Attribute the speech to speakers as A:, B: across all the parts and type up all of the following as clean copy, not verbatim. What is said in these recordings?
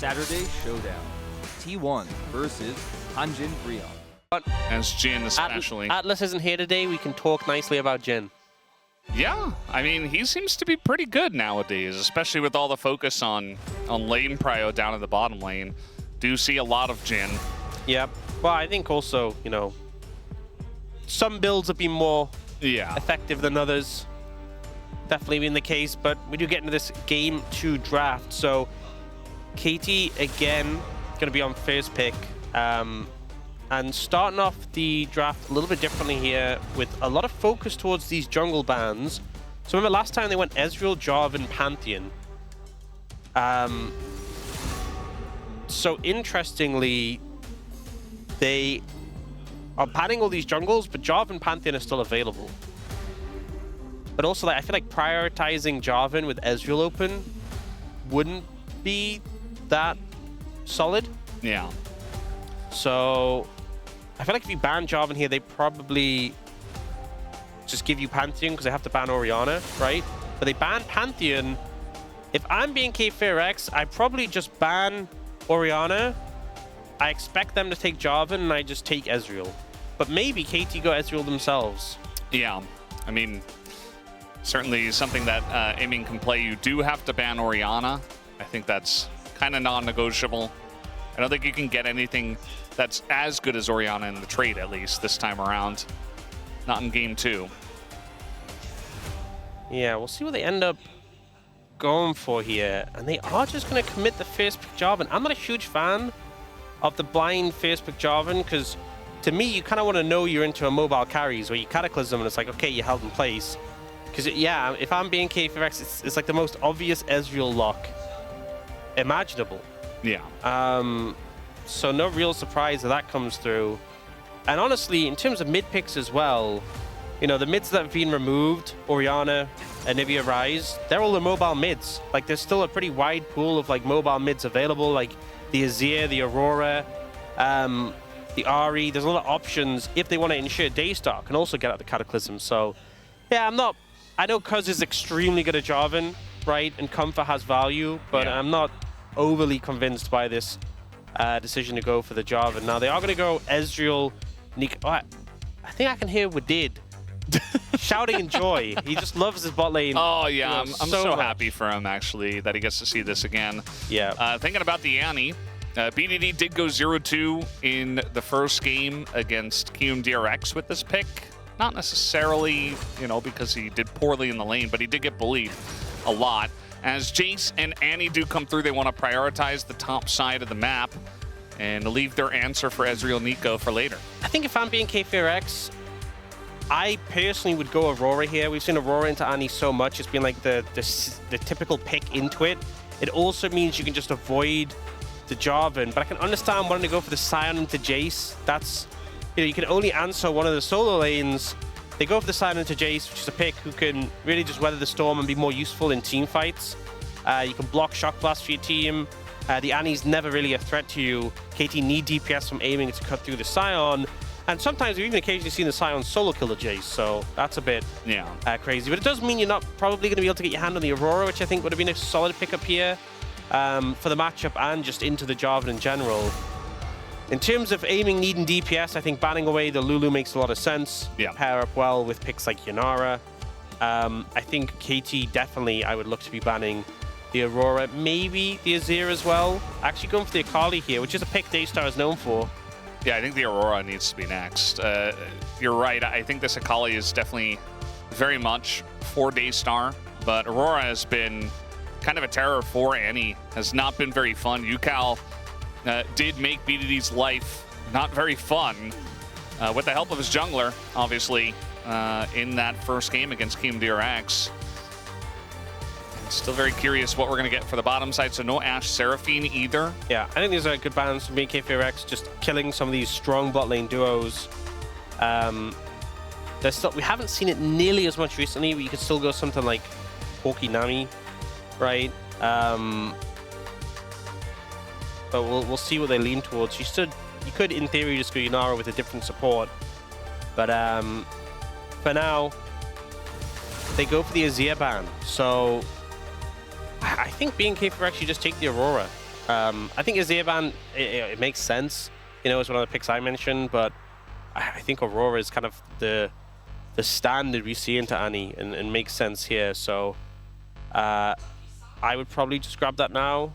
A: Saturday Showdown. T1 versus Hanjin Brion.
B: As Jin especially.
C: Atlas isn't here today, we can talk nicely about Jin.
B: Yeah, I mean, he seems to be pretty good nowadays, especially with all the focus on lane prio down in the bottom lane. Do see a lot of Jin.
C: Yep. Well, I think also, you know, some builds have been more effective than others. Definitely been the case, but we do get into this Game 2 draft. So, Katie, again, going to be on first pick. And starting off the draft a little bit differently here with a lot of focus towards these jungle bans. So remember last time they went Ezreal, Jarvan, Pantheon. So interestingly, they are banning all these jungles, but Jarvan, Pantheon are still available. But also, like, I feel like prioritizing Jarvan with Ezreal open wouldn't be that solid.
B: Yeah.
C: So I feel like if you ban Jarvan here, they probably just give you Pantheon because they have to ban Orianna, right? But they ban Pantheon. If I'm BNK FearX, I probably just ban Orianna. I expect them to take Jarvan, and I just take Ezreal. But maybe KT go Ezreal themselves.
B: Yeah, I mean, certainly something that Aiming can play. You do have to ban Orianna. I think that's kind of non-negotiable. I don't think you can get anything that's as good as Orianna in the trade, at least this time around. Not in Game 2.
C: Yeah, we'll see what they end up going for here. And they are just going to commit the first pick Jarvan. I'm not a huge fan of the blind first pick Jarvan because to me, you kind of want to know you're into a mobile carries where you Cataclysm and it's like, okay, you're held in place. Because, yeah, if I'm BNK FearX, it's like the most obvious Ezreal lock imaginable.
B: Yeah.
C: So no real surprise that comes through. And honestly, in terms of mid picks as well, you know, the mids that have been removed, Orianna, Anivia Rise, they're all the mobile mids. Like, there's still a pretty wide pool of, like, mobile mids available, like the Azir, the Aurora, the Ahri. There's a lot of options if they want to ensure Daystar can also get out the Cataclysm. So, yeah, I know Cuz is extremely good at Jarvan, right? And Comfort has value, but I'm not overly convinced by this decision to go for the Jarvan. Now, they are going to go Ezreal, Nick. Oh, I think I can hear Wadid shouting in joy. He just loves his bot lane.
B: Oh, yeah.
C: You know,
B: I'm so happy for him, actually, that he gets to see this again.
C: Yeah.
B: Thinking about the Annie, BDD did go 0-2 in the first game against QMDRX with this pick. Not necessarily, you know, because he did poorly in the lane, but he did get bullied a lot. As Jace and Annie do come through, they want to prioritize the top side of the map and leave their answer for Ezreal Nico for later.
C: I think if I'm BNK FearX, I personally would go Aurora here. We've seen Aurora into Annie so much. It's been like the typical pick into it. It also means you can just avoid the Jarvan, but I can understand wanting to go for the Sion into Jace. That's, you know, you can only answer one of the solo lanes. They go for the Sion into Jace, which is a pick who can really just weather the storm and be more useful in team fights. You can block Shock Blast for your team. The Annie's never really a threat to you. KT need DPS from aiming to cut through the Sion. And sometimes we've even occasionally seen the Sion solo kill the Jace, so that's a bit crazy. But it does mean you're not probably going to be able to get your hand on the Aurora, which I think would have been a solid pickup here for the matchup and just into the Jarvan in general. In terms of aiming, needing DPS, I think banning away the Lulu makes a lot of sense.
B: Yeah.
C: Pair up well with picks like Yanara. I think KT definitely I would look to be banning the Aurora, maybe the Azir as well. Actually going for the Akali here, which is a pick Daystar is known for.
B: Yeah, I think the Aurora needs to be next. You're right. I think this Akali is definitely very much for Daystar, but Aurora has been kind of a terror for Annie. Has not been very fun. Yukal did make BDD's life not very fun with the help of his jungler, obviously, in that first game against QMDRX. Still very curious what we're going to get for the bottom side. So no Ashe Seraphine either.
C: Yeah, I think there's a good balance from BNK FearX, just killing some of these strong bot lane duos. There's still, we haven't seen it nearly as much recently, but you could still go something like Porky Nami, right? But we'll see what they lean towards. You could, in theory, just go Yanara with a different support. But for now, they go for the Azir ban. So I think BNK FearX should just take the Aurora. I think Azir ban, it makes sense, you know, as one of the picks I mentioned, but I think Aurora is kind of the standard we see into Annie and makes sense here. So I would probably just grab that now.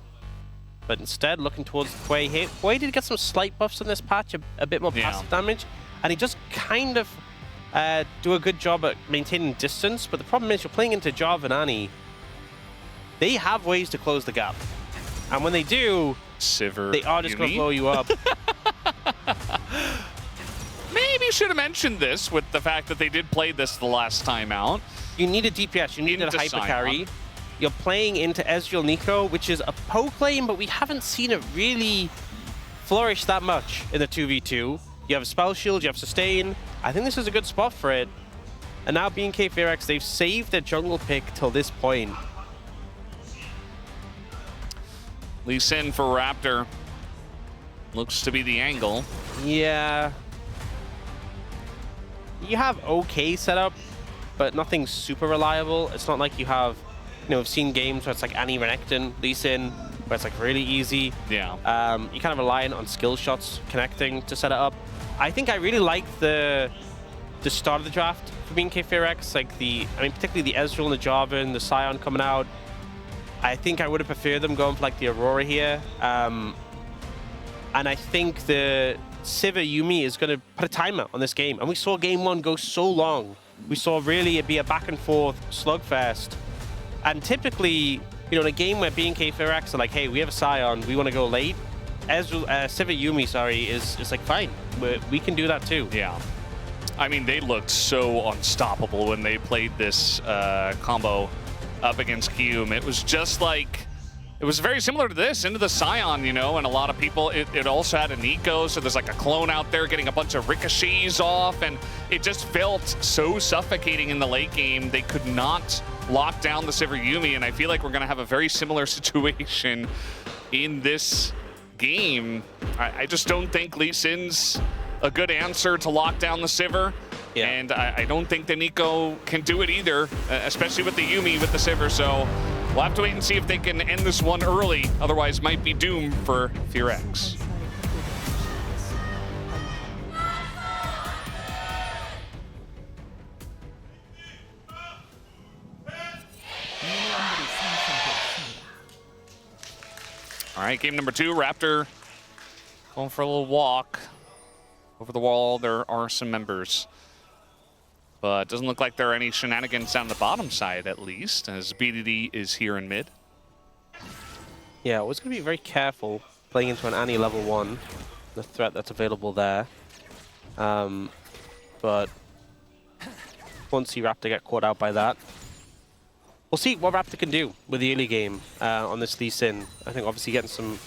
C: But instead, looking towards Hwei here. Hwei did get some slight buffs in this patch, a bit more passive damage, and he just kind of do a good job at maintaining distance. But the problem is, you're playing into Jarv and Annie. They have ways to close the gap, and when they do,
B: Sivir,
C: they are just going to blow you up.
B: Maybe should have mentioned this with the fact that they did play this the last time out.
C: You need a DPS. You need a hyper carry. You're playing into Ezreal Nico, which is a poke lane, but we haven't seen it really flourish that much in the 2v2. You have a Spell Shield, you have Sustain. I think this is a good spot for it. And now BNK FearX, they've saved their jungle pick till this point.
B: Lee Sin for Raptor. Looks to be the angle.
C: Yeah. You have okay setup, but nothing super reliable. It's not like you have, you know, we've seen games where it's like Annie Renekton, Lee Sin, where it's like really easy.
B: Yeah.
C: You kind of relying on skill shots connecting to set it up. I think I really like the start of the draft for BNK FearX, like particularly the Ezreal and the Jarvan, the Sion coming out. I think I would have preferred them going for like the Aurora here. And I think the Sivir Yuumi is going to put a timer on this game. And we saw game one go so long. We saw really it be a back and forth slugfest. And typically, you know, in a game where BNK FearX are like, hey, we have a Sion, we want to go late, Sivir Yuumi, sorry, is like, fine, we can do that too.
B: Yeah. I mean, they looked so unstoppable when they played this combo up against Hume. It was just like, it was very similar to this, into the Sion, you know, and a lot of people, it also had a Nico, so there's like a clone out there getting a bunch of ricochets off, and it just felt so suffocating in the late game. They could not lock down the Sivir Yuumi, and I feel like we're going to have a very similar situation in this game. I just don't think Lee Sin's a good answer to lock down the Sivir. Yeah. And I don't think the Nico can do it either, especially with the Yuumi with the Sivir. So we'll have to wait and see if they can end this one early. Otherwise, might be doomed for FearX. All right, game number 2, Raptor going for a little walk. Over the wall, there are some members. But it doesn't look like there are any shenanigans down the bottom side, at least, as BDD is here in mid.
C: Yeah, I was going to be very careful playing into an Annie level 1, the threat that's available there. But won't see Raptor get caught out by that. We'll see what Raptor can do with the early game on this Lee Sin. I think obviously getting some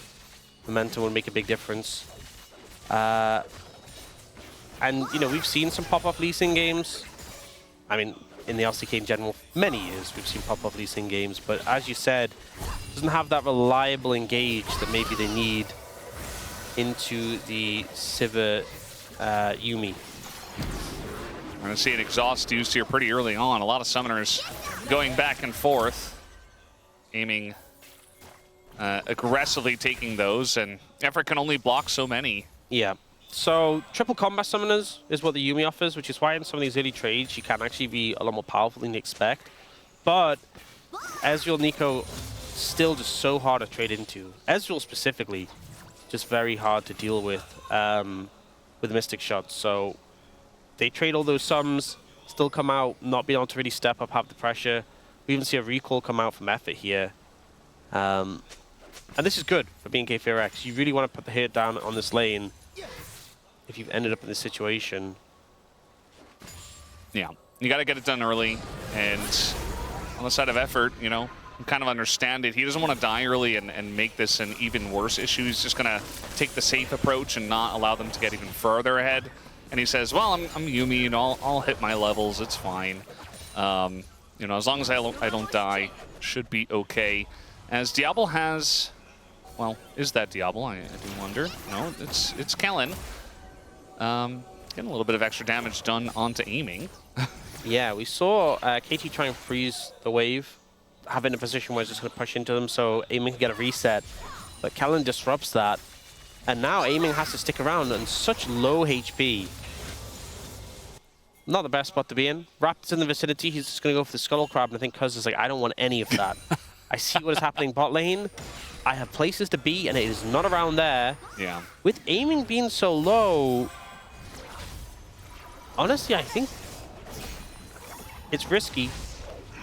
C: momentum will make a big difference. And, you know, we've seen some pop-off Lee Sin games. I mean, in the LCK in general, many years we've seen pop-off Lee Sin games. But as you said, doesn't have that reliable engage that maybe they need into the Sivir Yuumi.
B: We're going to see an exhaust used here pretty early on. A lot of summoners going back and forth, aiming aggressively, taking those, and Effort can only block so many.
C: Yeah. So triple combat summoners is what the Yuumi offers, which is why in some of these early trades you can actually be a lot more powerful than you expect. But Ezreal Nico still just so hard to trade into. Ezreal specifically, just very hard to deal with Mystic shots. So they trade all those sums, still come out, not being able to really step up, have the pressure. We even see a recall come out from Effort here. And this is good for BNK FearX. You really want to put the head down on this lane if you've ended up in this situation.
B: Yeah, you got to get it done early. And on the side of Effort, you know, kind of understand it. He doesn't want to die early and make this an even worse issue. He's just going to take the safe approach and not allow them to get even further ahead. And he says, well, I'm Yuumi, and I'll hit my levels. It's fine. You know, as long as I don't die, should be okay. As Diablo has, well, is that Diablo? I do wonder. No, it's Kellen. Getting a little bit of extra damage done onto aiming.
C: Yeah, we saw KT try and freeze the wave, have it in a position where it's just going to push into them, so aiming can get a reset. But Callan disrupts that. And now Aiming has to stick around on such low HP. Not the best spot to be in. Raptor's in the vicinity. He's just going to go for the Scuttle Crab. And I think Cuz is like, I don't want any of that. I see what is happening bot lane. I have places to be, and it is not around there.
B: Yeah.
C: With Aiming being so low, honestly, I think it's risky.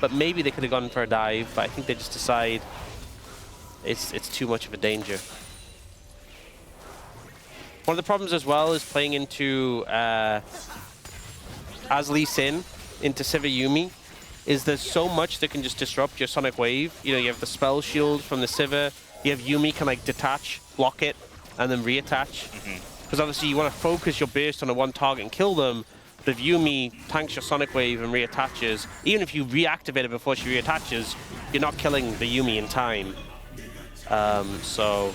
C: But maybe they could have gone for a dive. But I think they just decide it's too much of a danger. One of the problems as well is playing into as Lee Sin into Sivir Yumi is there's so much that can just disrupt your Sonic Wave. You know, you have the spell shield from the Sivir. You have Yumi can like detach, block it, and then reattach. Because obviously you want to focus your burst on a one target and kill them. But if Yumi tanks your Sonic Wave and reattaches, even if you reactivate it before she reattaches, you're not killing the Yumi in time. So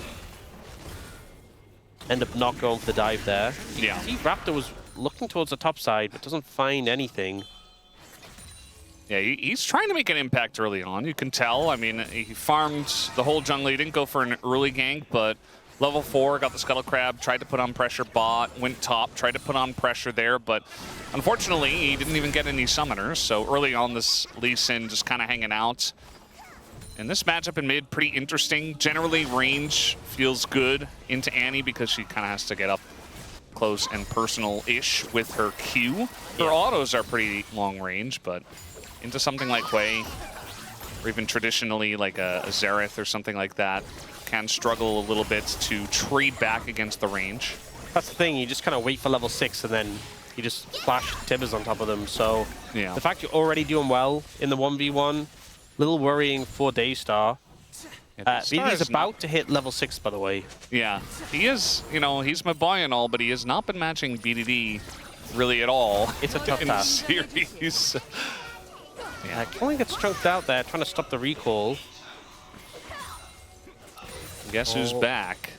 C: end up not going for the dive there.
B: Yeah.
C: See, Raptor was looking towards the top side, but doesn't find anything.
B: Yeah, he's trying to make an impact early on. You can tell. I mean, he farmed the whole jungle. He didn't go for an early gank, but level 4, got the Scuttle Crab, tried to put on pressure bot, went top, tried to put on pressure there, but unfortunately, he didn't even get any summoners. So early on, this Lee Sin just kind of hanging out. And this matchup in mid, pretty interesting. Generally, range feels good into Annie because she kind of has to get up close and personal-ish with her Q. Her autos are pretty long range, but into something like Wei, or even traditionally like a Xerath or something like that, can struggle a little bit to trade back against the range.
C: That's the thing, you just kind of wait for level 6 and then you just flash Tibbers on top of them. So
B: yeah.
C: The fact you're already doing well in the 1v1, little worrying for Daystar. BDD's about to hit level 6, by the way.
B: Yeah, he is, you know, he's my boy and all, but he has not been matching BDD really at all.
C: It's a tough
B: in
C: task.
B: the series.
C: Yeah, Killing gets chunked out there, trying to stop the recall.
B: Guess who's back?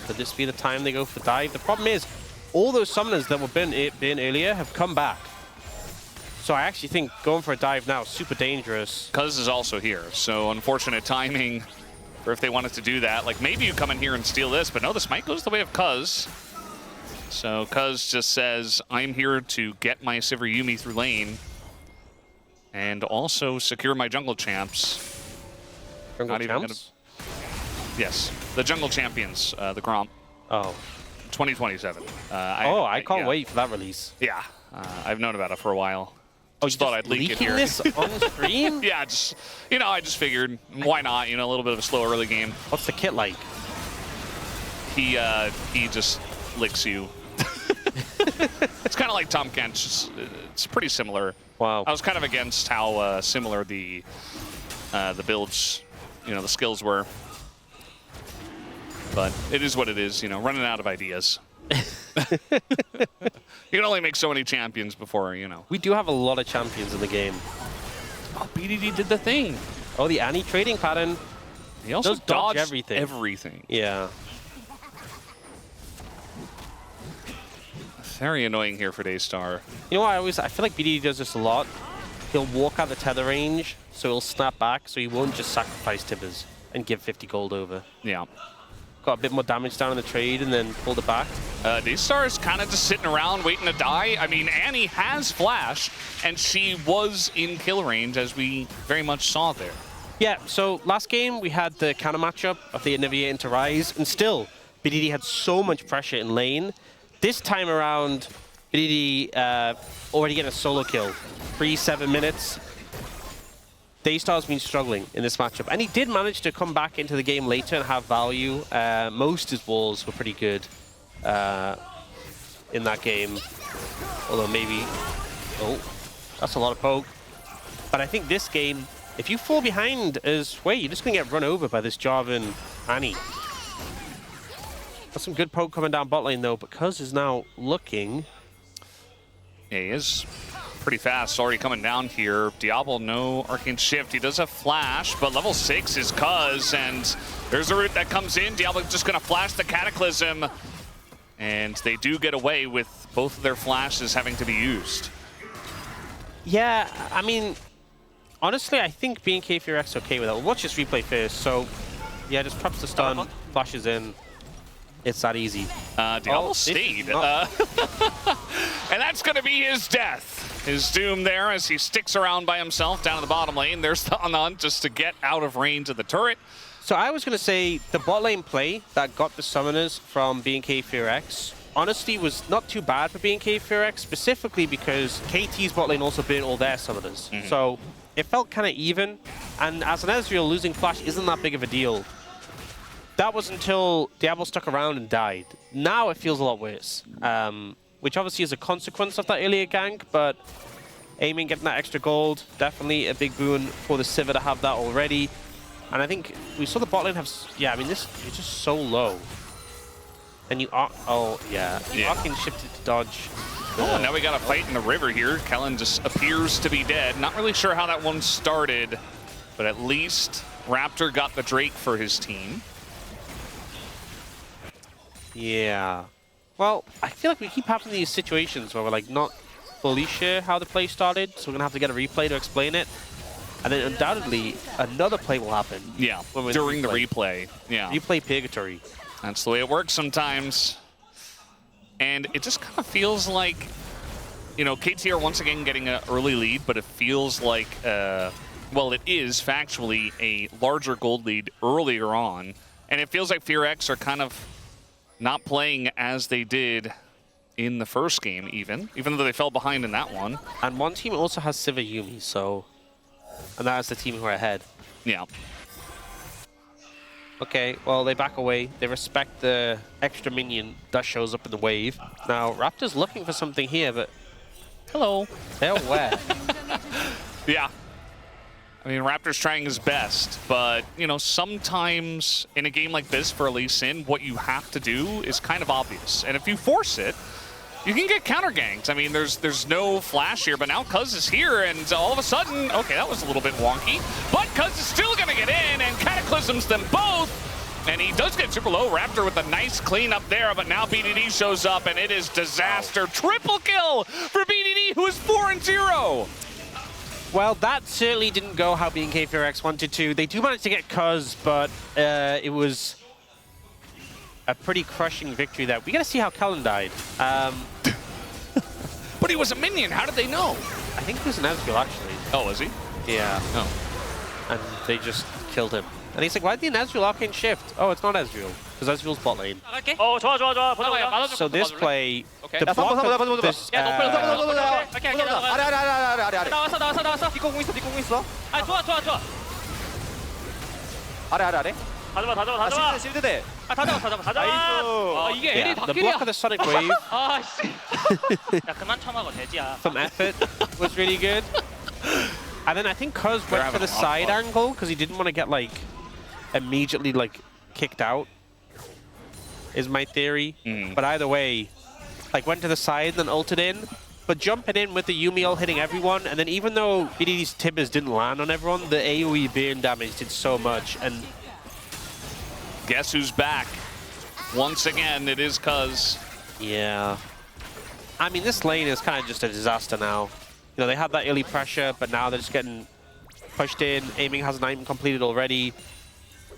C: Could this be the time they go for dive? The problem is, all those summoners that were been earlier have come back. So I actually think going for a dive now is super dangerous.
B: Cuz is also here, so unfortunate timing for if they wanted to do that. Like, maybe you come in here and steal this, but no, this might go the way of Cuz. So Cuz just says, I'm here to get my Sivir Yumi through lane and also secure my jungle champs.
C: Jungle champs?
B: Yes, the jungle champions, the Gromp.
C: Oh.
B: 2027.
C: I can't wait for that release.
B: Yeah, I've known about it for a while. Just thought I'd leak it here.
C: This on stream?
B: Yeah, just, you know, I just figured, why not? You know, a little bit of a slow early game.
C: What's the kit like?
B: He just licks you. It's kind of like Tom Kent. It's pretty similar.
C: Wow.
B: I was kind of against how similar the builds, you know, the skills were. But it is what it is, you know, running out of ideas. You can only make so many champions before, you know.
C: We do have a lot of champions in the game.
B: Oh, BDD did the thing.
C: Oh, the Annie trading pattern.
B: He also
C: does dodge
B: dodged
C: everything. Yeah.
B: Very annoying here for Daystar.
C: You know what, I feel like BDD does this a lot. He'll walk out the tether range, so he'll snap back, so he won't just sacrifice Tibbers and give 50 gold over.
B: Yeah.
C: Got a bit more damage down in the trade and then pulled it back.
B: Daystar is kind of just sitting around waiting to die. I mean, Annie has flash, and she was in kill range, as we very much saw there.
C: Yeah, so last game we had the counter matchup of the Anivia into Ryze, and still, BDD had so much pressure in lane. This time around, BDD already getting a solo kill. 7 minutes. Daystar's been struggling in this matchup, and he did manage to come back into the game later and have value. Most of his walls were pretty good in that game, although maybe... Oh, that's a lot of poke. But I think this game, if you fall behind as Wei, you're just going to get run over by this Jarvan Annie. Got some good poke coming down bot lane, though, because is now looking...
B: Yeah, he is pretty fast, already coming down here. Diablo, no Arcane Shift. He does have Flash, but level 6 is Cuz, and there's a route that comes in. Diablo just going to flash the Cataclysm, and they do get away with both of their flashes having to be used.
C: Yeah, I mean, honestly, I think BNK FearX okay with that. Let's just replay first. So, Yeah, just traps the stun, flashes in. It's that easy.
B: Diablo stayed. And that's going to be his death. His doom there as he sticks around by himself down in the bottom lane. There's the Anon just to get out of range of the turret.
C: So I was going to say the bot lane play that got the summoners from BNK FearX honestly was not too bad for BNK FearX, specifically because KT's bot lane also burnt all their summoners. So it felt kind of even, and as an Ezreal, losing Flash isn't that big of a deal. That was until Diablo stuck around and died. Now it feels a lot worse, which obviously is a consequence of that earlier gank, but aiming, getting that extra gold, definitely a big boon for the Sivir to have that already. And I think we saw the bot lane have, yeah, I mean, this is just so low. And you are, oh, yeah. Arcane shifted to dodge.
B: Oh, now we got a fight in the river here. Kellen just appears to be dead. Not really sure how that one started, but at least Raptor got the Drake for his team.
C: Yeah. Well, I feel like we keep having these situations where we're like not fully sure how the play started, so we're gonna have to get a replay to explain it. And then undoubtedly another play will happen.
B: Yeah, during the replay. Yeah.
C: Replay purgatory.
B: That's the way it works sometimes. And it just kind of feels like, you know, KT are once again getting an early lead, but it feels like, well, it is factually a larger gold lead earlier on. And it feels like FearX are kind of not playing as they did in the first game, even though they fell behind in that one.
C: And one team also has Sivir Yuumi, so... And that's the team who are ahead.
B: Yeah.
C: Okay, well, they back away. They respect the extra minion that shows up in the wave. Now, Raptor's looking for something here, but...
B: Hello.
C: They're where?
B: Yeah. I mean, Raptor's trying his best, but, you know, sometimes in a game like this for Lee Sin, what you have to do is kind of obvious. And if you force it, you can get counter-ganked. I mean, there's no flash here, but now Cuz is here, and all of a sudden, okay, that was a little bit wonky, but Cuz is still going to get in, and Cataclysms them both, and he does get super low. Raptor with a nice cleanup there, but now BDD shows up, and it is disaster. Triple kill for BDD, who is 4-0.
C: Well, that certainly didn't go how BNK FearX wanted to. They do manage to get Cuz, but it was a pretty crushing victory there. We got to see how Kellen died.
B: But he was a minion. How did they know?
C: I think he was an Ezreal, actually.
B: Oh, was he?
C: Yeah.
B: Oh.
C: And they just killed him. And he's like, why did the Ezreal Arcane shift? Oh, it's not Ezreal, because Ezreal's bot lane.
D: 어, 좋아, 좋아, 좋아. 보자.
C: So this play,
A: Okay.
C: the block of this,
D: 아래. 나왔어.
A: 니꺼 공 있어.
D: 아, 좋아.
A: 아래.
D: 다 잡아.
A: 실드 대.
D: 다 잡아. 아, 이게
C: yeah,
D: LA
C: the block of the Sonic Wave
D: 아, 씨. 야, 그만 쳐먹어, 돼지야.
C: from effort was really good. And then I think Cuz went for the side angle because he didn't want to get like immediately like kicked out, is my theory. But either way, like went to the side then ulted in, but jumping in with the Yuumi ult hitting everyone, and then even though BDD's Tibbers didn't land on everyone, the AoE burn damage did so much. And
B: guess who's back? Once again, it is Cuz.
C: yeah, I mean this lane is kind of just a disaster now. You know, they had that early pressure, but now they're just getting pushed in. Aiming has an item completed already.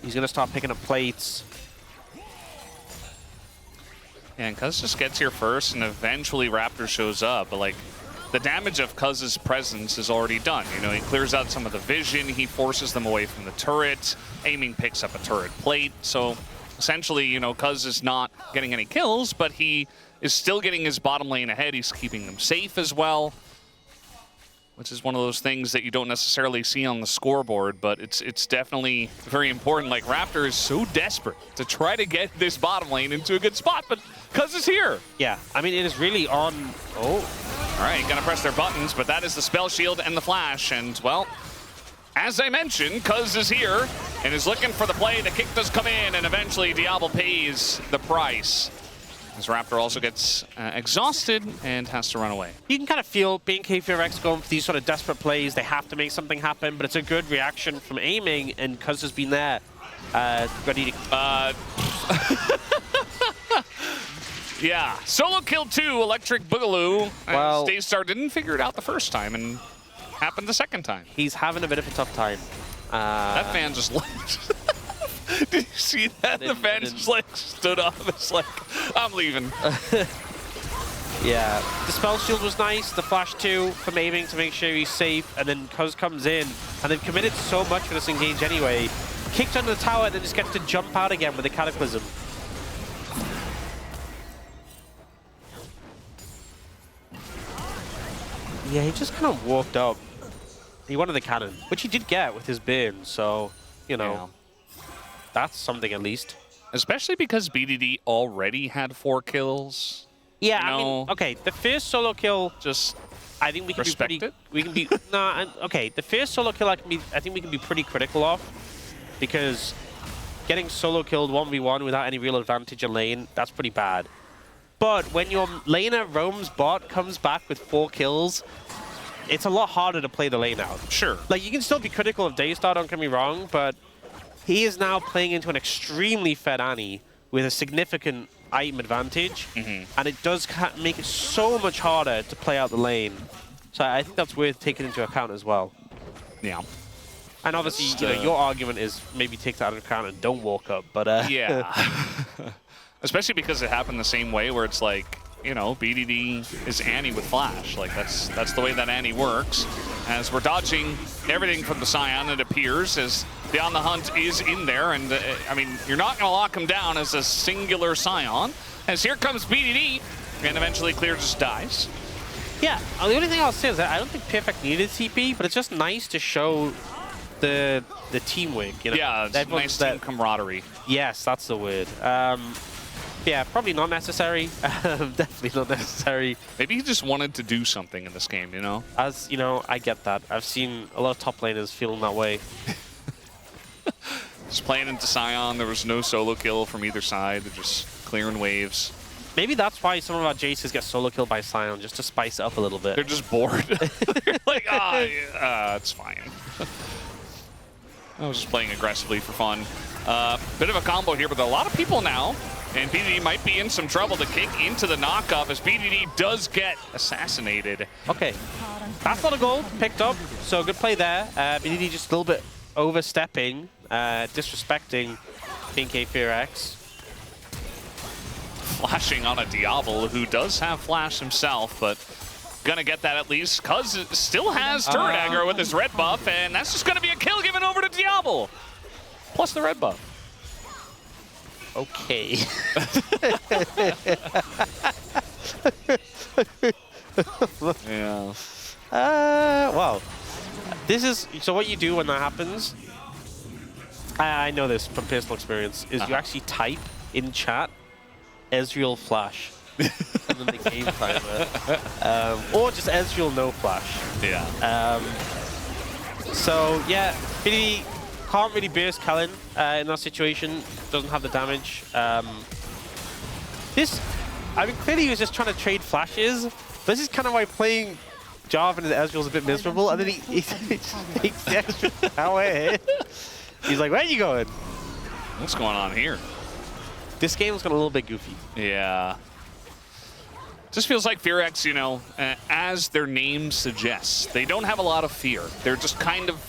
C: He's going to start picking up plates.
B: Yeah, and Cuz just gets here first, and eventually Raptor shows up. But, like, the damage of Cuz's presence is already done. You know, he clears out some of the vision. He forces them away from the turret. Aiming picks up a turret plate. So, essentially, you know, Cuz is not getting any kills, but he is still getting his bottom lane ahead. He's keeping them safe as well, which is one of those things that you don't necessarily see on the scoreboard, but it's definitely very important. Like, Raptor is so desperate to try to get this bottom lane into a good spot, but Cuz is here.
C: Yeah, I mean, it is really on... Oh.
B: All right, gonna press their buttons, but that is the spell shield and the flash, and, well, as I mentioned, Cuz is here and is looking for the play. The kick does come in, and eventually Diablo pays the price, as Raptor also gets exhausted and has to run away.
C: You can kind of feel BNK FearX going for these sort of desperate plays. They have to make something happen, but it's a good reaction from aiming, and Cuz has been there, ready to...
B: Yeah, solo kill 2, Electric Boogaloo.
C: Well,
B: Daystar didn't figure it out the first time, and happened the second time.
C: He's having a bit of a tough time.
B: That fan just left. Did you see that? The fan just like stood up. It's like, I'm leaving.
C: Yeah, the spell shield was nice. The flash too from aiming to make sure he's safe, and then Cuz comes in, and they've committed so much for this engage anyway. Kicked under the tower, and then just gets to jump out again with the Cataclysm. Yeah, he just kind of walked up. He wanted the cannon, which he did get with his burn, so, you know, that's something at least.
B: Especially because BDD already had 4 kills.
C: Yeah,
B: You
C: I mean,
B: know,
C: okay, the first solo kill,
B: just
C: I think we can
B: respect
C: be pretty.
B: it?
C: We can be okay. The first solo kill, I think we can be pretty critical of, because getting solo killed 1v1 without any real advantage in lane, that's pretty bad. But when your laner roams bot, comes back with 4 kills, it's a lot harder to play the lane out.
B: Sure.
C: Like, you can still be critical of Daystar, don't get me wrong, but he is now playing into an extremely fed Annie with a significant item advantage, and it does make it so much harder to play out the lane. So I think that's worth taking into account as well.
B: Yeah.
C: And obviously, you know, your argument is maybe take that into account and don't walk up, but
B: Yeah. Especially because it happened the same way where it's like, you know, BDD is Annie with Flash. Like, that's the way that Annie works. As we're dodging everything from the Scion, it appears, as Beyond the Hunt is in there. And, I mean, you're not going to lock him down as a singular Scion. As here comes BDD, and eventually Clear just dies.
C: yeah. The only thing I'll say is that I don't think BFX needed TP, but it's just nice to show the teamwork. You know?
B: Yeah, it's nice team camaraderie.
C: Yes, that's the word. Yeah, probably not necessary. Definitely not necessary.
B: Maybe he just wanted to do something in this game, you know?
C: As, you know, I get that. I've seen a lot of top laners feeling that way.
B: Just playing into Scion, there was no solo kill from either side. They're just clearing waves.
C: Maybe that's why some of our Jaces get solo killed by Scion, just to spice it up a little bit.
B: They're just bored. They're like, it's fine. I was just playing aggressively for fun. Bit of a combo here with a lot of people now. And BDD might be in some trouble to kick into the knockoff as BDD does get assassinated.
C: Okay, that's not a goal, picked up, so good play there. BDD just a little bit overstepping, disrespecting BNK FearX.
B: Flashing on a Diablo who does have flash himself, but gonna get that at least. Cuz still has turret aggro with his red buff, and that's just gonna be a kill given over to Diablo. Plus the red buff.
C: Okay.
B: Yeah.
C: Well, this is, so what you do when that happens, I know this from personal experience, is you actually type in chat, Ezreal flash, and then the game timer. Or just Ezreal no flash.
B: Yeah.
C: So, yeah, BDD can't really burst Kellen in that situation, doesn't have the damage. I mean, clearly he was just trying to trade flashes. This is kind of why playing Jarvan and Ezreal is a bit miserable, and then he just takes the extra power. He's like, where are you going?
B: What's going on here?
C: This game's got a little bit goofy.
B: Yeah. Just feels like FearX, you know, as their name suggests, they don't have a lot of fear. They're just kind of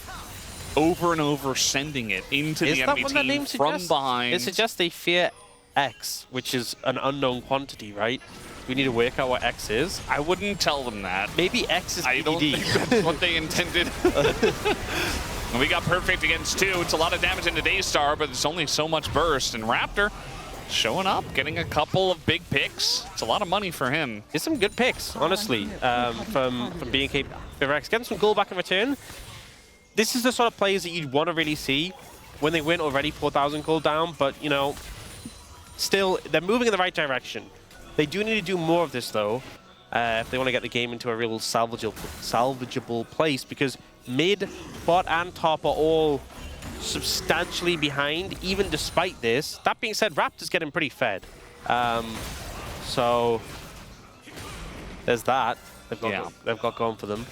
B: over and over sending it into the enemy team from behind.
C: It suggests they fear X, which is an unknown quantity, right? We need to work out what X is.
B: I wouldn't tell them that.
C: Maybe X is BDD.
B: I don't think that's what they intended. And we got perfect against 2. It's a lot of damage into Daystar, but it's only so much burst. And Raptor showing up, getting a couple of big picks. It's a lot of money for him.
C: There's some good picks, honestly, from BNK FearX. Getting some gold back in return. This is the sort of players that you'd want to really see when they win already 4,000 gold down, but, you know, still, they're moving in the right direction. They do need to do more of this, though, if they want to get the game into a real salvageable place, because mid, bot, and top are all substantially behind, even despite this. That being said, Raptor's getting pretty fed. So, there's that. They've got going for them.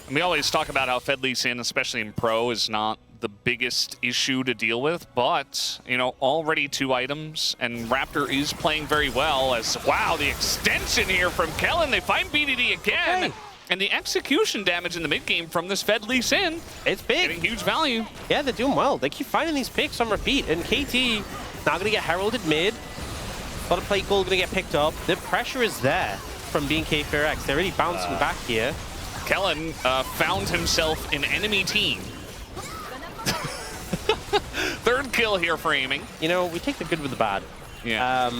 B: And we always talk about how Fed Lee Sin, especially in Pro, is not the biggest issue to deal with, but, you know, already 2 items, and Raptor is playing very well as, wow, the extension here from Kellen. They find BDD again.
C: Hey.
B: And the execution damage in the mid game from this Fed Lee Sin,
C: It's big.
B: getting huge value.
C: Yeah, they're doing well. They keep finding these picks on repeat. And KT now going to get heralded mid. A lot of plate gold going to get picked up. The pressure is there from BNK FearX. They're really bouncing back here.
B: Kellen found himself an enemy team. Third kill here for aiming.
C: You know, we take the good with the bad.
B: Yeah.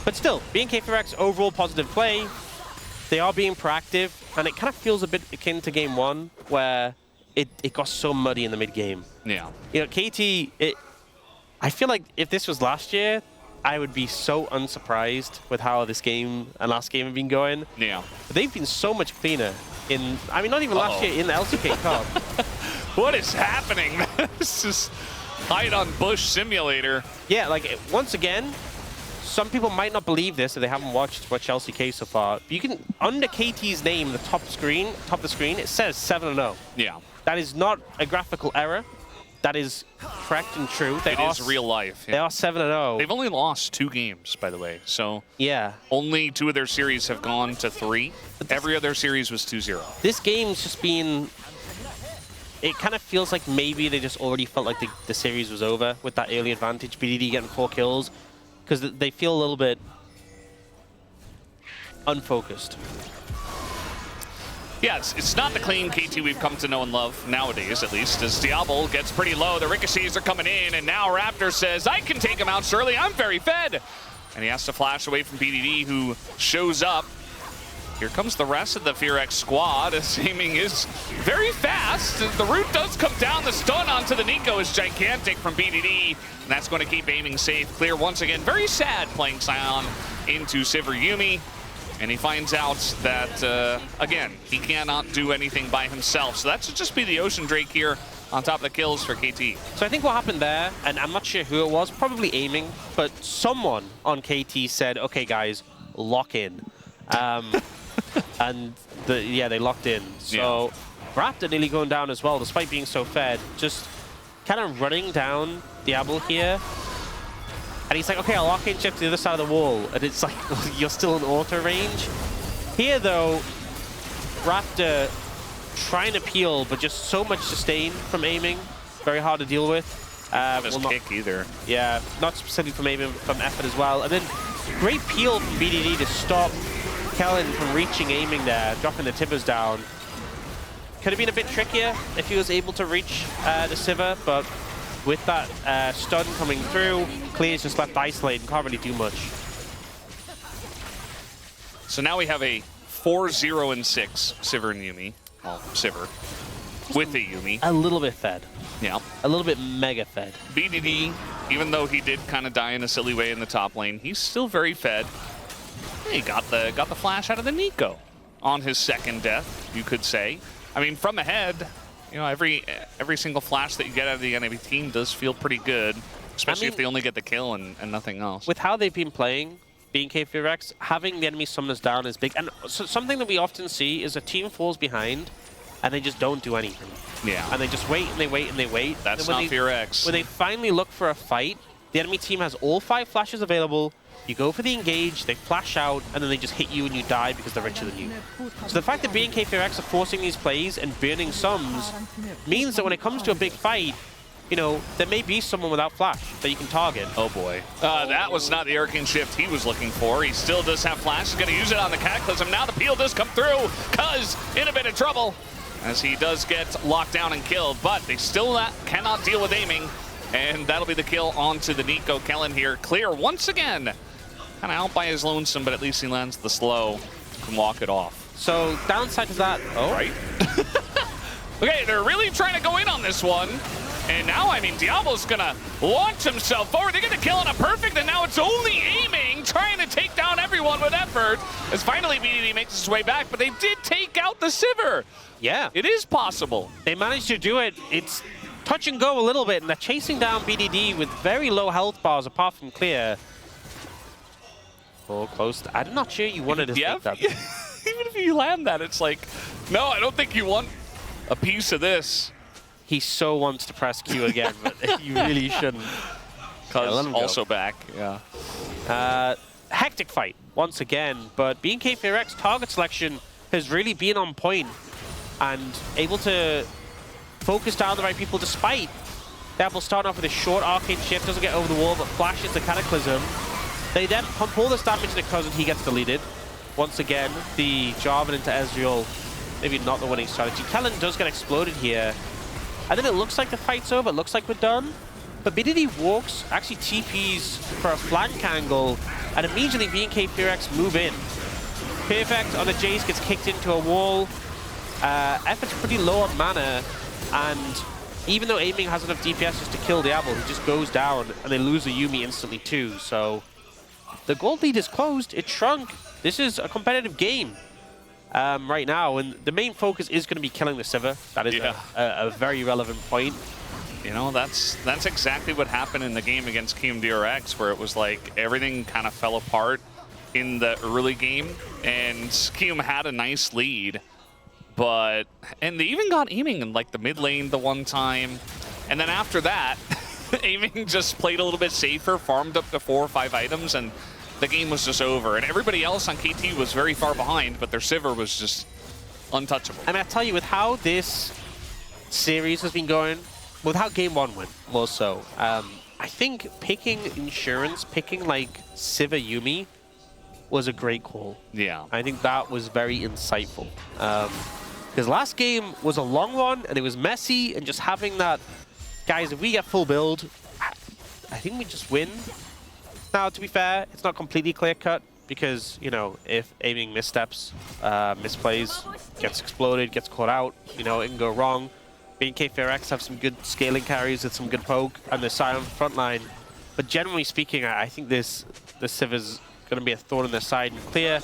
C: But still, BNK FearX overall positive play. They are being proactive, and it kind of feels a bit akin to game one, where it got so muddy in the mid game.
B: Yeah.
C: You know, KT, I feel like if this was last year, I would be so unsurprised with how this game and last game have been going.
B: Yeah.
C: But they've been so much cleaner in, I mean, not even last year, in the LCK Cup.
B: What is happening? This is hide on bush simulator.
C: Yeah, like, once again, some people might not believe this if they haven't watched much LCK so far. But you can, under KT's name, the top of the screen, it says 7-0.
B: Yeah.
C: That is not a graphical error. That is correct and true.
B: It is real life.
C: They are 7-0.
B: They've only lost 2 games, by the way. So
C: Yeah.
B: only 2 of their series have gone to 3. Every other series was 2-0.
C: This game's just been... It kind of feels like maybe they just already felt like the series was over with that early advantage. BDD getting 4 kills. Because they feel a little bit unfocused.
B: Yeah, it's not the clean KT we've come to know and love nowadays, at least, as Diablo gets pretty low. The ricochets are coming in, and now Raptor says, I can take him out, Surly. I'm very fed. And he has to flash away from BDD, who shows up. Here comes the rest of the FearX squad, as aiming is very fast. The root does come down. The stun onto the Nico is gigantic from BDD, and that's going to keep aiming safe. Clear once again, very sad playing Sion into Sivir Yumi. And he finds out that, again, he cannot do anything by himself. So that should just be the Ocean Drake here on top of the kills for KT.
C: So I think what happened there, and I'm not sure who it was, probably aiming, but someone on KT said, okay, guys, lock in. And they locked in. So Raptor nearly going down as well, despite being so fed. Just kind of running down Diablo here. And he's like, okay, I'll lock in, chip to the other side of the wall. And it's like, you're still in auto range. Here, though, Raptor trying to peel, but just so much sustain from aiming. Very hard to deal with.
B: Just kick either.
C: Yeah, not specifically from aiming, from effort as well. And then great peel from BDD to stop Kellen from reaching aiming there, dropping the tippers down. Could have been a bit trickier if he was able to reach the Sivir, but with that stun coming through, Clear's just left isolated and can't really do much.
B: So now we have a 4-0-6 Sivir and Yumi. Well, Sivir with a Yumi.
C: A little bit fed.
B: Yeah.
C: A little bit mega fed.
B: BDD, even though he did kind of die in a silly way in the top lane, he's still very fed. He got the flash out of the Nico on his second death, you could say. I mean, from ahead, you know, every single flash that you get out of the enemy team does feel pretty good, especially if they only get the kill and nothing else.
C: With how they've been playing, BNK FearX, having the enemy summoners down is big. And so something that we often see is a team falls behind and they just don't do anything.
B: Yeah.
C: And they just wait and they wait and they wait.
B: That's not FearX.
C: When they finally look for a fight, the enemy team has all 5 flashes available. You go for the engage, they flash out, and then they just hit you and you die because they're richer than you. So the fact that BNK FearX are forcing these plays and burning sums means that when it comes to a big fight, you know, there may be someone without flash that you can target.
B: Oh boy. That was not the Hurricane Shift he was looking for. He still does have flash. He's going to use it on the Cataclysm. Now the peel does come through. Cuz in a bit of trouble as he does get locked down and killed, but they still cannot deal with aiming. And that'll be the kill onto the Nico. Kellen here. Clear once again. Kind of out by his lonesome, but at least he lands the slow. Can walk it off.
C: So downside to that,
B: right? Okay, they're really trying to go in on this one. And now, I mean, Diablo's gonna launch himself forward. They get the kill on a perfect, and now it's only aiming, trying to take down everyone with effort. As finally BDD makes his way back, but they did take out the Sivir.
C: Yeah.
B: It is possible.
C: They managed to do it. It's touch and go a little bit, and they're chasing down BDD with very low health bars apart from Clear. Oh, close. I'm not sure you wanted to take that.
B: Even if you land that, it's like, no, I don't think you want a piece of this.
C: He so wants to press Q again, but you really shouldn't.
B: Cuz also back, yeah.
C: Hectic fight once again, but BNK FearX target selection has really been on point and able to focus down the right people despite Diablo starting off with a short arcane shift, doesn't get over the wall, but flashes the Cataclysm. They then pump all this damage into Cuz and he gets deleted. Once again, the Jarvan into Ezreal, maybe not the winning strategy. Kellen does get exploded here. And then it looks like the fight's over, it looks like we're done. But BDD walks, actually TPs for a flank angle, and immediately BNK FearX move in. Perfect on the Jace gets kicked into a wall. Effort's pretty low on mana, and even though Aiming has enough DPS just to kill Diablo, he just goes down, and they lose the Yuumi instantly too. So the gold lead is closed, it shrunk. This is a competitive game right now, and the main focus is going to be killing the Sivir. That is a very relevant point.
B: You know, that's exactly what happened in the game against KMDRX, where it was like everything kind of fell apart in the early game, and Kium had a nice lead. And they even got Aiming in like the mid lane the one time. And then after that, Aiming just played a little bit safer, farmed up to 4 or 5 items, and the game was just over. And everybody else on KT was very far behind, but their Sivir was just untouchable.
C: I mean, I tell you, with how this series has been going, with how game 1 went, more so, I think picking Insurance, picking like Sivir Yuumi, was a great call.
B: Yeah.
C: I think that was very insightful. Because last game was a long one, and it was messy, and just having that, guys, if we get full build, I think we just win. Now, to be fair, it's not completely clear-cut, because, you know, if Aiming missteps, misplays, gets exploded, gets caught out, you know, it can go wrong. BNK FearX have some good scaling carries with some good poke, and the silent front line. But generally speaking, I think the Sivir's going to be a thorn in their side. And Clear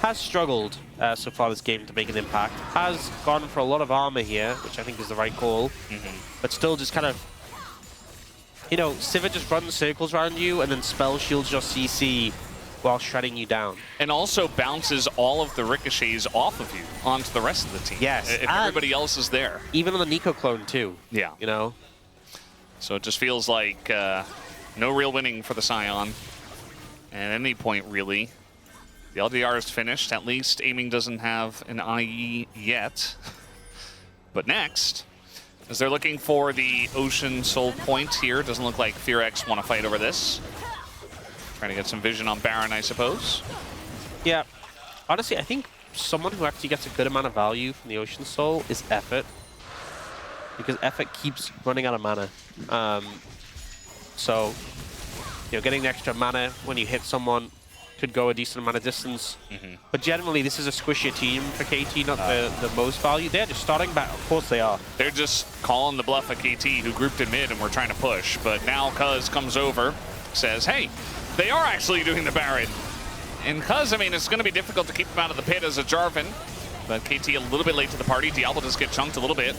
C: has struggled so far this game to make an impact. Has gone for a lot of armor here, which I think is the right call. But still just kind of, you know, Sivir just runs circles around you and then spell shields your CC while shredding you down.
B: And also bounces all of the ricochets off of you onto the rest of the team.
C: Yes.
B: If everybody else is there.
C: Even on the Nico clone too.
B: Yeah.
C: You know?
B: So it just feels like no real winning for the Scion. And at any point, really. The LDR is finished. At least Aiming doesn't have an IE yet. But next, as they're looking for the Ocean Soul point here, doesn't look like FearX want to fight over this. Trying to get some vision on Baron, I suppose.
C: Yeah. Honestly, I think someone who actually gets a good amount of value from the Ocean Soul is Effort. Because Effort keeps running out of mana. So, you know, getting the extra mana when you hit someone could go a decent amount of distance. But generally, this is a squishier team for KT, not the most value. They're just starting back. Of course they are.
B: They're just calling the bluff of KT, who grouped in mid and were trying to push. But now Cuz comes over, says, hey, they are actually doing the Baron. And Cuz, I mean, it's going to be difficult to keep him out of the pit as a Jarvan. But KT a little bit late to the party. Diablo does get chunked a little bit.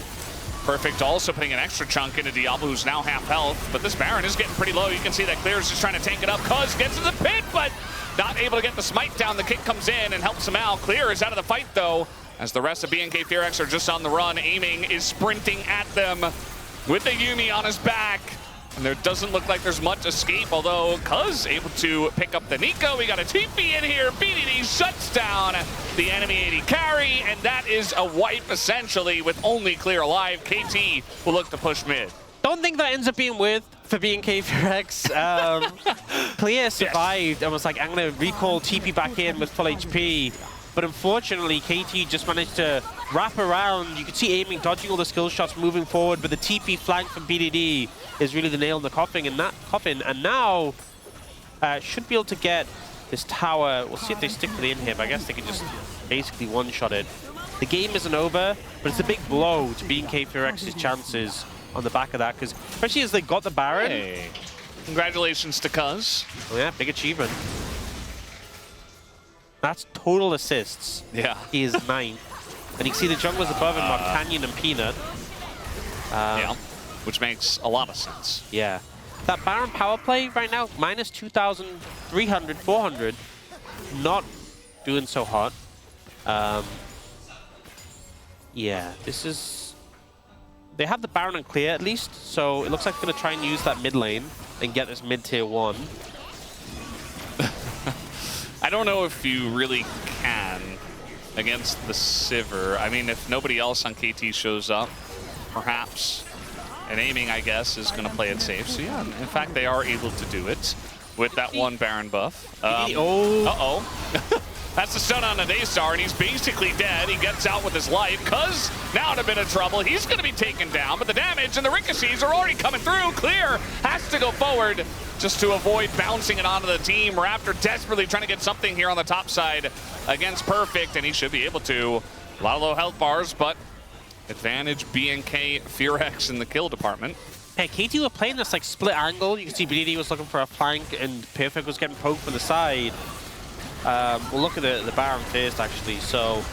B: Perfect also putting an extra chunk into Diablo, who's now half health. But this Baron is getting pretty low. You can see that Clear is just trying to tank it up. Cuz gets in the pit, but not able to get the smite down. The kick comes in and helps him out. Clear is out of the fight, though, as the rest of BNK FearX are just on the run. Aiming is sprinting at them with the Yuumi on his back. And there doesn't look like there's much escape, although Cuz able to pick up the Nico. We got a TP in here. BDD shuts down the enemy AD carry, and that is a wipe, essentially, with only Clear alive. KT will look to push mid.
C: Don't think that ends up being with for BNK FearX. Clear survived and was like, I'm going to recall TP back in with full HP. But unfortunately, KT just managed to wrap around. You can see Aiming dodging all the skill shots moving forward, but the TP flank from BDD is really the nail in the coffin. And now should be able to get this tower. We'll see if they stick to the inhib. I guess they can just basically one-shot it. The game isn't over, but it's a big blow to BNK FearX's chances on the back of that, because especially as they got the Baron.
B: Hey. Congratulations to Cuz.
C: Oh yeah, big achievement. That's total assists.
B: Yeah.
C: He is 9. And you can see the junglers above him are Canyon and Peanut.
B: Yeah, which makes a lot of sense.
C: Yeah. That Baron power play right now, minus 2,300, 400. Not doing so hot. Yeah, this is... They have the Baron and Clear at least, so it looks like they're going to try and use that mid lane and get this mid-tier 1.
B: I don't know if you really can. against the Sivir. I mean, if nobody else on KT shows up, perhaps, and aiming, I guess, is going to play it safe. So yeah, in fact, they are able to do it with that one Baron buff. Uh-oh. That's the stun on the Daystar, and he's basically dead. He gets out with his life, cuz now in a bit of trouble. He's going to be taken down, but the damage and the ricochets are already coming through. Clear has to go forward just to avoid bouncing it onto the team. Raptor desperately trying to get something here on the top side against Perfect, and he should be able to. A lot of low health bars, but advantage BNK FearX in the kill department.
C: Hey, KT were playing this like split angle. You can see BDD was looking for a flank, and Perfect was getting poked from the side. We'll look at the Baron first, actually. So,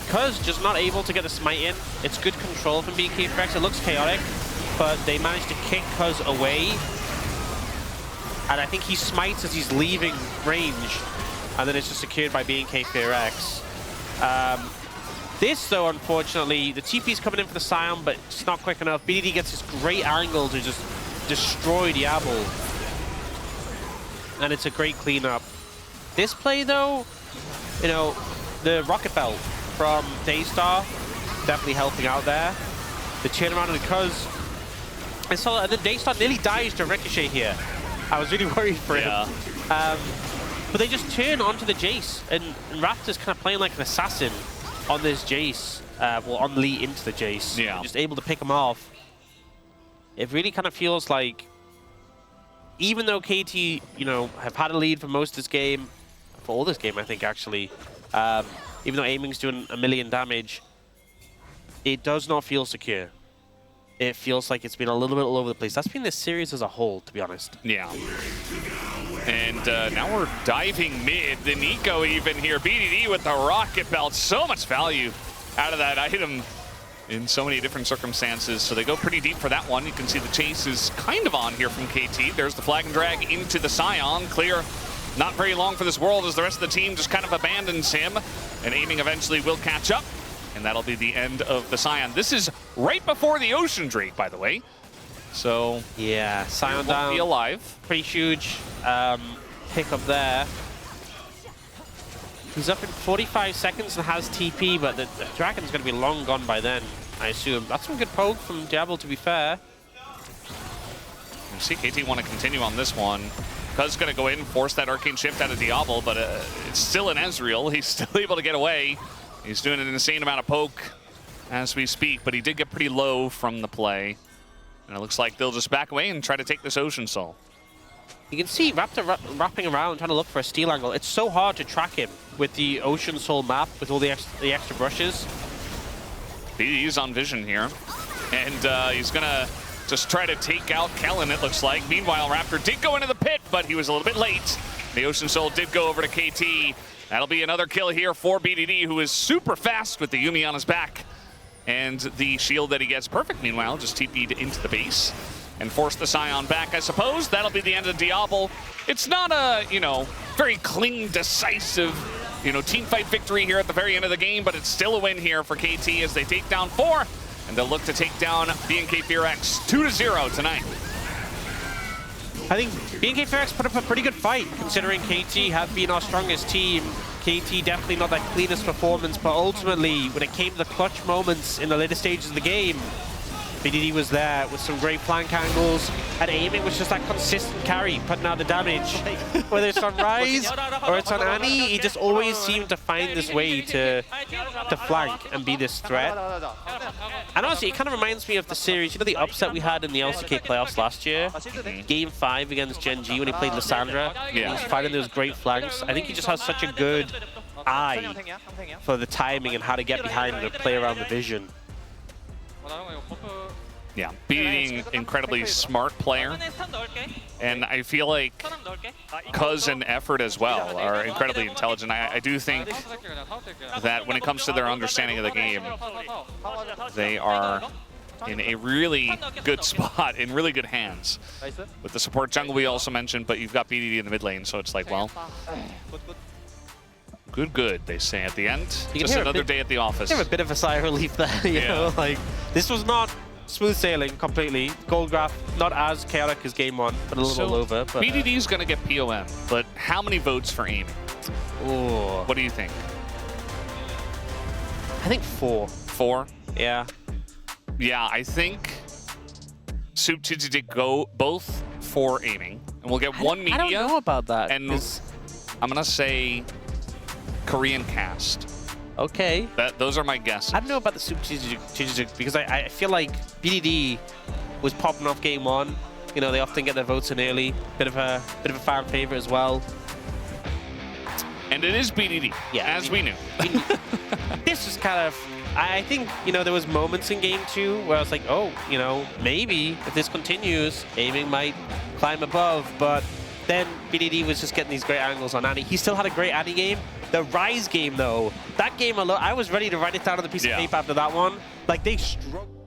C: Cuz just not able to get the smite in. It's good control from BNK FearX. It looks chaotic, but they managed to kick Cuz away. And I think he smites as he's leaving range, and then it's just secured by BNK FearX. This, though, unfortunately, the TP's coming in for the Scion, but it's not quick enough. BDD gets this great angle to just destroy Diablo. And it's a great cleanup. This play, though, you know, the Rocket Belt from Daystar definitely helping out there. The turnaround of the Cuz. And so the Daystar nearly dies to Ricochet here. I was really worried for him. But they just turn onto the Jace, and Raptor's kind of playing like an assassin on this Jace, well, on the lead into the Jace.
B: Yeah.
C: Just able to pick him off. It really kind of feels like, even though KT, you know, have had a lead for most of this game, for all this game, I think, actually, even though aiming's doing 1 million damage, it does not feel secure. It feels like it's been a little bit all over the place. That's been this series as a whole, to be honest.
B: Yeah. And now we're diving mid. The Nico even here. BDD with the Rocket Belt. So much value out of that item in so many different circumstances. So they go pretty deep for that one. You can see the chase is kind of on here from KT. There's the flag and drag into the Scion. Clear. Not very long for this world as the rest of the team just kind of abandons him. And aiming eventually will catch up. And that'll be the end of the Scion. This is right before the Ocean Drake, by the way. So
C: yeah, Scion down.
B: Be alive.
C: Pretty huge pick up there. He's up in 45 seconds and has TP, but the Dragon's going to be long gone by then, I assume. That's some good poke from Diablo, to be fair.
B: You see KT want to continue on this one. Cuz going to go in, force that Arcane Shift out of Diablo, but it's still an Ezreal. He's still able to get away. He's doing an insane amount of poke as we speak, but he did get pretty low from the play. And it looks like they'll just back away and try to take this Ocean Soul.
C: You can see Raptor wrapping around, trying to look for a steal angle. It's so hard to track him with the Ocean Soul map, with all the extra brushes.
B: He's on vision here. And he's going to just try to take out Kellen, it looks like. Meanwhile, Raptor did go into the pit, but he was a little bit late. The Ocean Soul did go over to KT. That'll be another kill here for BDD, who is super fast with the Yuumi on his back. And the shield that he gets. Perfect, meanwhile, just TP'd into the base and forced the Scion back, I suppose. That'll be the end of Diablo. It's not a, you know, very clean, decisive, you know, team fight victory here at the very end of the game, but it's still a win here for KT as they take down 4, and they'll look to take down BNK FearX 2-0 tonight.
C: I think BNK FearX put up a pretty good fight, considering KT have been our strongest team. KT definitely not that cleanest performance, but ultimately, when it came to the clutch moments in the later stages of the game, BDD was there with some great flank angles, and aiming was just that consistent carry, putting out the damage. Whether it's on Ryze or it's on Annie, he just always seemed to find this way to flank and be this threat. And honestly, it kind of reminds me of the series, you know, the upset we had in the LCK playoffs last year? Game 5 against Gen G when he played Lissandra.
B: Yeah.
C: He was finding those great flanks. I think he just has such a good eye for the timing and how to get behind and play around the vision.
B: Yeah, being incredibly smart player, and I feel like Cuz and Effort as well are incredibly intelligent. I do think that when it comes to their understanding of the game, they are in a really good spot, in really good hands. With the support jungle we also mentioned, but you've got BDD in the mid lane, so it's like, well, good, they say at the end. Just another day at the office.
C: You have a bit of a sigh of relief there, you know? Like, this was not smooth sailing completely. Gold graph, not as chaotic as game 1, but a little over. But
B: BDD's going to get POM, but how many votes for aiming?
C: Ooh.
B: What do you think?
C: I think 4.
B: 4?
C: Yeah.
B: Yeah, I think Suit did go both for aiming, and we'll get one media.
C: I don't know about that.
B: And I'm gonna say Korean cast.
C: Okay.
B: Those are my guesses.
C: I don't know about the Super Chijijic because I feel like BDD was popping off game 1. You know, they often get their votes in early. Bit of a fan favorite as well.
B: And it is BDD,
C: yeah,
B: as we knew.
C: This is kind of, I think, you know, there was moments in game 2 where I was like, oh, you know, maybe if this continues, aiming might climb above, but then BDD was just getting these great angles on Annie. He still had a great Annie game. The Rise game, though, that game alone, I was ready to write it down on the piece of paper after that one. Like, they struggled.